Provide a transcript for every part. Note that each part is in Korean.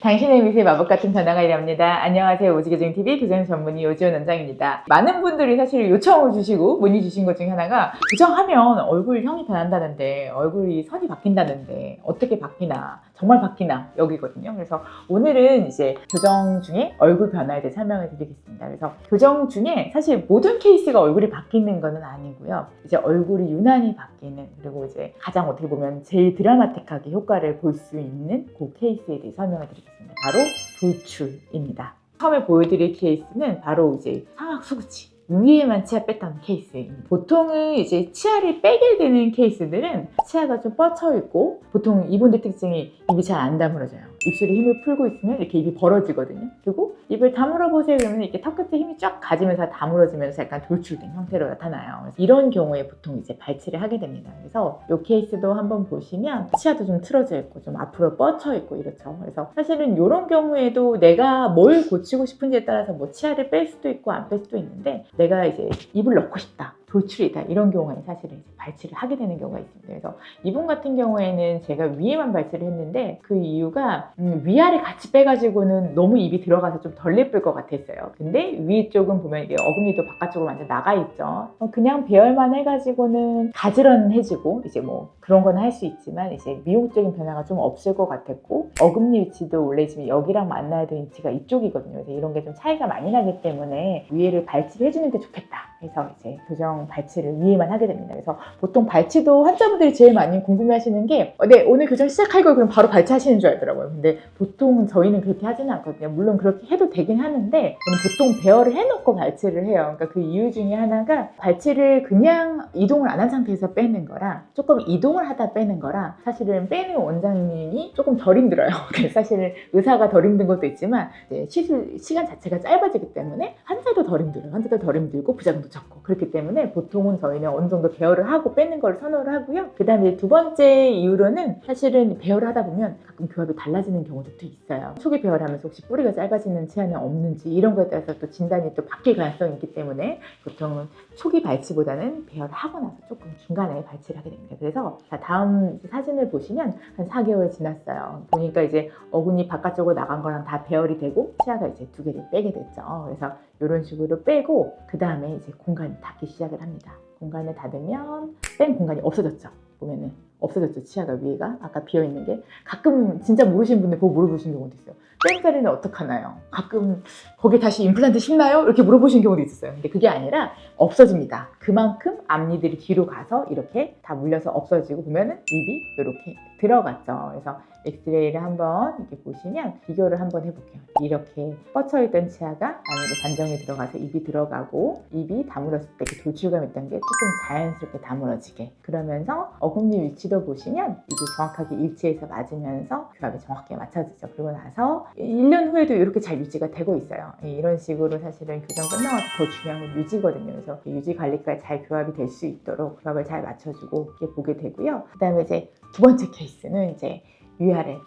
당신의 미세 마법 같은 변화가 일어납니다. 안녕하세요. 오지교정TV 교정 전문의 오지원 원장입니다. 많은 분들이 사실 요청을 주시고 문의 주신 것 중에 하나가 교정하면 얼굴형이 변한다는데 얼굴이 선이 바뀐다는데 어떻게 바뀌나 정말 바뀌나 여기거든요. 그래서 오늘은 이제 교정 중에 얼굴 변화에 대해 설명을 드리겠습니다. 그래서 교정 중에 사실 모든 케이스가 얼굴이 바뀌는 것은 아니고요. 이제 얼굴이 유난히 바뀌는 그리고 이제 가장 어떻게 보면 제일 드라마틱하게 효과를 볼 수 있는 그 케이스에 대해 설명을 드리겠습니다. 바로 돌출입니다. 처음에 보여드릴 케이스는 바로 이제 상악 수구치 위에만 치아 뺐다는 케이스입니다. 보통은 이제 치아를 빼게 되는 케이스들은 치아가 좀 뻗쳐 있고 보통 이분들 특징이 입이 잘 안 다물어져요. 입술에 힘을 풀고 있으면 이렇게 입이 벌어지거든요. 그리고 입을 다물어 보세요 그러면 이렇게 턱 끝에 힘이 쫙 가지면서 다물어지면서 약간 돌출된 형태로 나타나요. 그래서 이런 경우에 보통 이제 발치를 하게 됩니다. 그래서 이 케이스도 한번 보시면 치아도 좀 틀어져 있고 좀 앞으로 뻗쳐 있고 이렇죠. 그래서 사실은 이런 경우에도 내가 뭘 고치고 싶은지에 따라서 뭐 치아를 뺄 수도 있고 안 뺄 수도 있는데 내가 이제 입을 넣고 싶다. 돌출이다 이런 경우에는 사실은 이제 발치를 하게 되는 경우가 있습니다. 그래서 이분 같은 경우에는 제가 위에만 발치를 했는데 그 이유가 위아래 같이 빼가지고는 너무 입이 들어가서 좀 덜 예쁠 것 같았어요. 근데 위 쪽은 보면 이게 어금니도 바깥쪽으로 완전 나가 있죠. 그냥 배열만 해가지고는 가지런해지고 이제 뭐 그런 건 할 수 있지만 이제 미용적인 변화가 좀 없을 것 같았고 어금니 위치도 원래 지금 여기랑 만나야 되는 위치가 이쪽이거든요. 그래서 이런 게 좀 차이가 많이 나기 때문에 위에를 발치를 해주는 게 좋겠다. 그래서 이제 교정 발치를 위에만 하게 됩니다. 그래서 보통 발치도 환자분들이 제일 많이 궁금해하시는 게 네, 오늘 교정 시작할 걸 그럼 바로 발치하시는 줄 알더라고요. 근데 보통 저희는 그렇게 하지는 않거든요. 물론 그렇게 해도 되긴 하는데 저는 보통 배열을 해놓고 발치를 해요. 그러니까 그 이유 중에 하나가 발치를 그냥 이동을 안 한 상태에서 빼는 거랑 조금 이동을 하다 빼는 거랑 사실은 빼는 원장님이 조금 덜 힘들어요. 사실은 의사가 덜 힘든 것도 있지만 이제 시술 시간 자체가 짧아지기 때문에 환자도 덜 힘들어요. 환자도 덜 힘들고 부작용도 적고 그렇기 때문에 보통은 저희는 어느 정도 배열을 하고 빼는 걸 선호를 하고요. 그 다음에 두 번째 이유로는 사실은 배열을 하다 보면 가끔 교합이 달라지는 경우도 있어요. 초기 배열하면서 혹시 뿌리가 짧아지는 치아는 없는지 이런 거에 따라서 또 진단이 또 바뀔 가능성이 있기 때문에 보통은 초기 발치보다는 배열을 하고 나서 조금 중간에 발치를 하게 됩니다. 그래서 자, 다음 사진을 보시면 한 4개월 지났어요. 보니까 이제 어금니 바깥쪽으로 나간 거랑 다 배열이 되고 치아가 이제 2개를 빼게 됐죠. 그래서 이런 식으로 빼고 그 다음에 이제 공간을 닫기 시작을 합니다. 공간을 닫으면 뺀 공간이 없어졌죠. 보면은 없어졌죠. 치아가 위에가 아까 비어있는 게 가끔 진짜 모르시는 분들 보고 물어보시는 경우도 있어요. 뺀 자리는 어떡하나요? 가끔 거기 다시 임플란트 심나요? 이렇게 물어보시는 경우도 있었어요. 근데 그게 아니라 없어집니다. 그만큼 앞니들이 뒤로 가서 이렇게 다 물려서 없어지고 보면은 입이 이렇게 들어갔죠. 그래서 엑스레이를 한번 이렇게 보시면 비교를 한번 해볼게요. 이렇게 뻗쳐있던 치아가 안으로 반정이 들어가서 입이 들어가고 입이 다물었을 때 그 돌출감 있던 게 조금 자연스럽게 다물어지게 그러면서 어금니 위치도 보시면 이게 정확하게 일치해서 맞으면서 교합이 정확하게 맞춰지죠. 그리고 나서 1년 후에도 이렇게 잘 유지가 되고 있어요. 이런 식으로 사실은 교정 끝나고 더 중요한 건 유지거든요. 그래서 유지 관리까지 잘 교합이 될 수 있도록 교합을 잘 맞춰주고 이렇게 보게 되고요. 그 다음에 이제 두 번째 케이스는 이제 위아래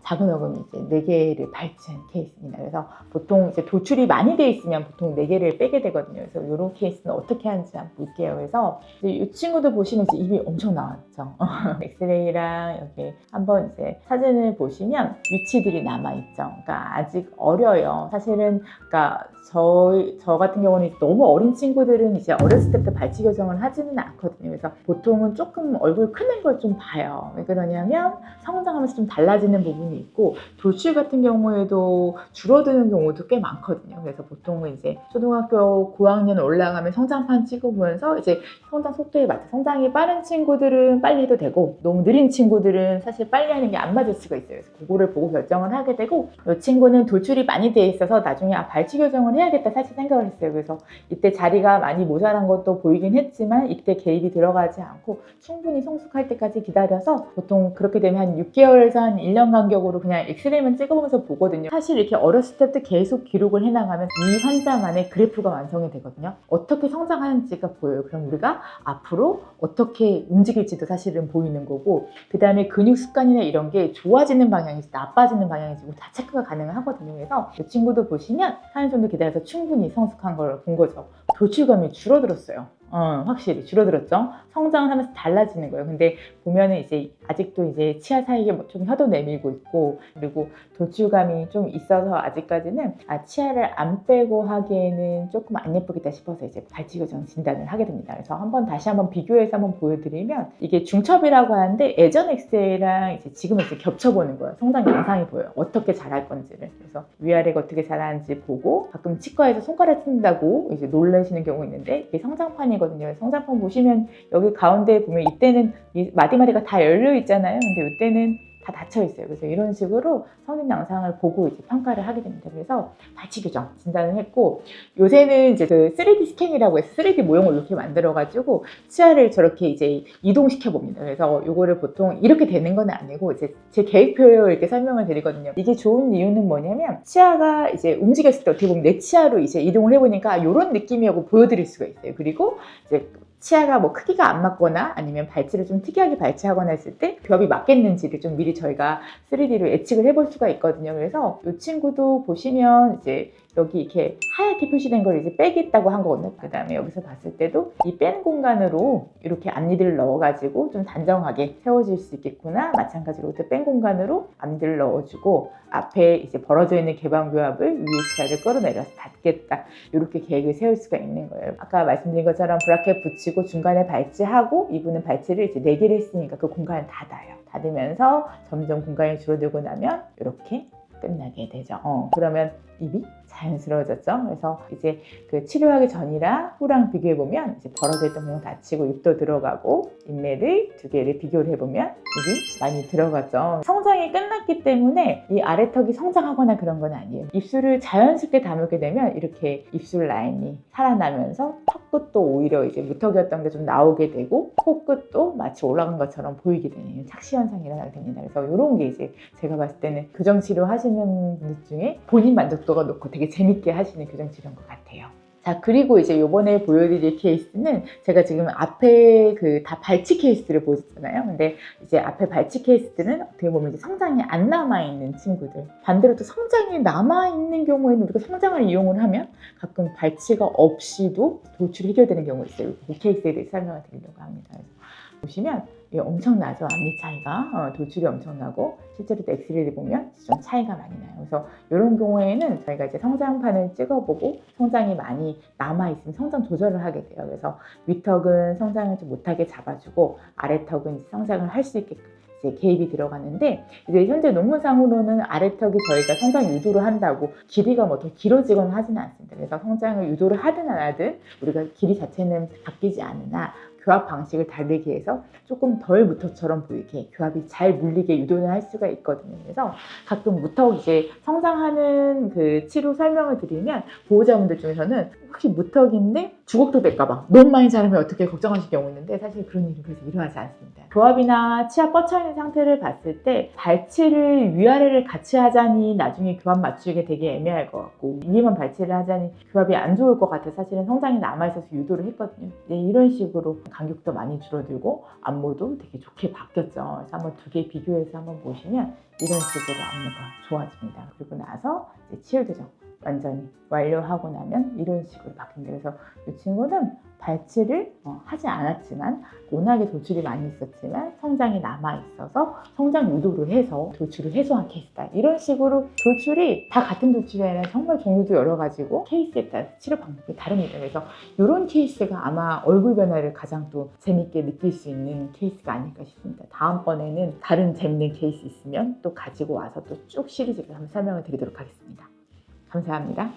작은 어금니 이제 4개를 발치한 케이스입니다. 그래서 보통 이제 돌출이 많이 돼 있으면 보통 4개를 빼게 되거든요. 그래서 이런 케이스는 어떻게 하는지 한번 볼게요. 그래서 이제 이 친구도 보시면 이제 입이 엄청 나왔죠. 엑스레이랑 여기 한번 이제 사진을 보시면 위치들이 남아있죠. 그러니까 아직 어려요. 사실은 그러니까 저 같은 경우는 너무 어린 친구들은 이제 어렸을 때부터 발치 교정을 하지는 않거든요. 그래서 보통은 조금 얼굴 크는 걸 좀 봐요. 왜 그러냐면 성장하면서 좀 달라지는 부분이 있고 돌출 같은 경우에도 줄어드는 경우도 꽤 많거든요. 그래서 보통은 이제 초등학교 고학년 올라가면 성장판 찍어보면서 이제 성장 속도에 맞춰 성장이 빠른 친구들은 빨리 해도 되고 너무 느린 친구들은 사실 빨리 하는 게 안 맞을 수가 있어요. 그래서 그거를 보고 결정을 하게 되고 이 친구는 돌출이 많이 돼 있어서 나중에 발치 교정을 해야겠다 사실 생각을 했어요. 그래서 이때 자리가 많이 모자란 것도 보이긴 했지만 이때 개입이 들어가지 않고 충분히 성숙할 때까지 기다려서 보통 그렇게 되면 한 6개월에서 한 1년 간격으로 그냥 엑스레이만 찍어보면서 보거든요. 사실 이렇게 어렸을 때부터 계속 기록을 해나가면 이 환자만의 그래프가 완성이 되거든요. 어떻게 성장하는지가 보여요. 그럼 우리가 앞으로 어떻게 움직일지도 사실은 보이는 거고 그 다음에 근육 습관이나 이런 게 좋아지는 방향인지 나빠지는 방향인지 다 체크가 가능하거든요. 그래서 이 친구도 보시면 4년 정도 기다려서 충분히 성숙한 걸 본 거죠. 돌출감이 줄어들었어요. 확실히 줄어들었죠. 성장을 하면서 달라지는 거예요. 근데 보면은 이제 아직도 이제 치아 사이에 좀 혀도 내밀고 있고, 그리고 돌출감이 좀 있어서 아직까지는 치아를 안 빼고 하기에는 조금 안 예쁘겠다 싶어서 이제 발치 교정 진단을 하게 됩니다. 그래서 다시 한번 비교해서 한번 보여드리면, 이게 중첩이라고 하는데 예전 엑스레이랑 이제 지금 이제 겹쳐보는 거예요. 성장 양상이 보여요. 어떻게 자랄 건지를. 그래서 위아래가 어떻게 자라는지 보고, 가끔 치과에서 손가락 튼다고 이제 놀라시는 경우 있는데, 이게 성장판이거든요. 성장판 보시면 여기 가운데 보면 이때는 이 마디마디가 다 열려 있잖아요. 근데 이때는 다 닫혀 있어요. 그래서 이런 식으로 성장 양상을 보고 이제 평가를 하게 됩니다. 그래서 발치 교정 진단을 했고, 요새는 이제 그 3D 스캔이라고 해서 3D 모형을 이렇게 만들어가지고 치아를 저렇게 이제 이동시켜 봅니다. 그래서 요거를 보통 이렇게 되는 건 아니고, 이제 제 계획표로 이렇게 설명을 드리거든요. 이게 좋은 이유는 뭐냐면, 치아가 이제 움직였을 때 어떻게 보면 내 치아로 이제 이동을 해보니까 이런 느낌이라고 보여드릴 수가 있어요. 그리고 이제 치아가 뭐 크기가 안 맞거나 아니면 발치를 좀 특이하게 발치하거나 했을 때 교합이 맞겠는지를 좀 미리 저희가 3D로 예측을 해볼 수가 있거든요. 그래서 이 친구도 보시면 이제 여기 이렇게 하얗게 표시된 걸 이제 빼겠다고 한 거거든요. 그 다음에 여기서 봤을 때도 이 뺀 공간으로 이렇게 앞니들을 넣어가지고 좀 단정하게 세워질 수 있겠구나. 마찬가지로 뺀 공간으로 앞니들을 넣어주고, 앞에 이제 벌어져 있는 개방교합을 위에 치아를 끌어내려서 닫겠다. 이렇게 계획을 세울 수가 있는 거예요. 아까 말씀드린 것처럼 브라켓 붙이고 중간에 발치하고, 이분은 발치를 이제 4개를 했으니까 그 공간을 닫아요. 닫으면서 점점 공간이 줄어들고 나면 이렇게 끝나게 되죠. 그러면 입이 자연스러워졌죠. 그래서 이제 그 치료하기 전이랑 후랑 비교해보면 이제 벌어져 있던 부분 닫히고 입도 들어가고, 인매를 2개를 비교를 해보면 입이 많이 들어갔죠. 성장이 끝났기 때문에 이 아래턱이 성장하거나 그런 건 아니에요. 입술을 자연스럽게 다물게 되면 이렇게 입술 라인이 살아나면서 턱 끝도 오히려 이제 무턱이었던 게 좀 나오게 되고, 코 끝도 마치 올라간 것처럼 보이게 되는 착시 현상이 일어나게 됩니다. 그래서 이런 게 이제 제가 봤을 때는 교정 치료 하시는 분들 중에 본인 만족도가 높고 되게 재밌게 하시는 교정 치료인 것 같아요. 자, 그리고 이제 요번에 보여드릴 케이스는, 제가 지금 앞에 그 다 발치 케이스를 보셨잖아요. 근데 이제 앞에 발치 케이스들은 어떻게 보면 이제 성장이 안 남아있는 친구들. 반대로 또 성장이 남아있는 경우에는 우리가 성장을 이용을 하면 가끔 발치가 없이도 돌출이 해결되는 경우가 있어요. 이 케이스에 대해서 설명을 드리려고 합니다. 그래서 보시면 엄청나죠. 앞니 차이가 돌출이 엄청나고, 실제로 엑스레이를 보면 좀 차이가 많이 나요. 그래서 이런 경우에는 저희가 이제 성장판을 찍어보고 성장이 많이 남아있으면 성장 조절을 하게 돼요. 그래서 윗턱은 성장을 좀 못하게 잡아주고, 아래턱은 이제 성장을 할 수 있게끔 이제 개입이 들어가는데, 이제 현재 논문상으로는 아래턱이 저희가 성장 유도를 한다고 길이가 뭐 더 길어지거나 하지는 않습니다. 그래서 성장을 유도를 하든 안 하든 우리가 길이 자체는 바뀌지 않으나, 교합 방식을 다르게 해서 조금 덜 무턱처럼 보이게 교합이 잘 물리게 유도를 할 수가 있거든요. 그래서 가끔 무턱 이제 성장하는 그 치료 설명을 드리면, 보호자분들 중에서는 혹시 무턱인데 주걱도 될까봐 너무 많이 자르면 어떻게 걱정하실 경우 있는데, 사실 그런 일은 그래서 일어나지 않습니다. 교합이나 치아 뻗쳐있는 상태를 봤을 때 발치를 위아래를 같이 하자니 나중에 교합 맞추기가 되게 애매할 것 같고, 위에만 발치를 하자니 교합이 안 좋을 것 같아 사실은 성장이 남아있어서 유도를 했거든요. 이런 식으로 간격도 많이 줄어들고 안무도 되게 좋게 바뀌었죠. 그래서 한번 2개 비교해서 한번 보시면 이런 식으로 안무가 좋아집니다. 그리고 나서 이제 치료 교정 완전히 완료하고 나면 이런 식으로 바뀝니다. 그래서 이 친구는 발치를 하지 않았지만, 워낙에 돌출이 많이 있었지만 성장이 남아있어서 성장 유도를 해서 돌출을 해소한 케이스다. 이런 식으로 돌출이 다 같은 돌출이 아니라 정말 종류도 여러 가지고 케이스에 따라 치료 방법이 다릅니다. 그래서 이런 케이스가 아마 얼굴 변화를 가장 또 재밌게 느낄 수 있는 케이스가 아닐까 싶습니다. 다음번에는 다른 재밌는 케이스 있으면 또 가지고 와서 또 쭉 시리즈로 한번 설명을 드리도록 하겠습니다. 감사합니다.